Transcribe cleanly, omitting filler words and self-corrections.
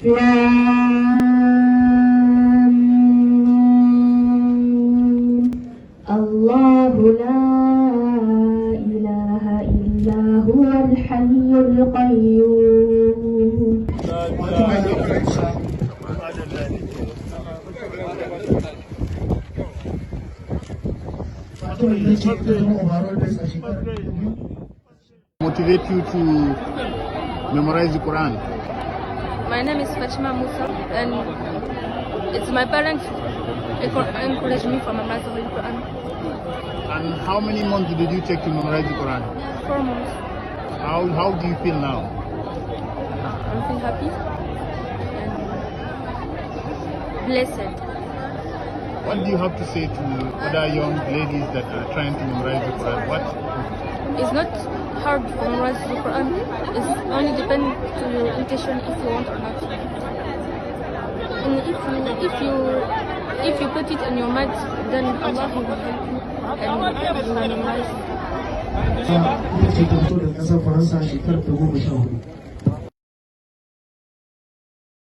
لام ميم. الله لا إله إلا هو الحي القيوم. Motivate you to memorize the Quran? My name is Fatima Musa, and it's my parents encourage me for memorizing the Quran. And how many months did you take to memorize the Quran? 4 months. How do you feel now? I feel happy and blessed. What do you have to say to other young ladies that are trying to memorize the Quran? What? It's not hard to memorize the Quran. It's only depend to your intention if you want or not. And if you put it in your mind, then Allah will help you and you will memorize. ita ce ta fito da ƙasar Faransa shekarar ta 14.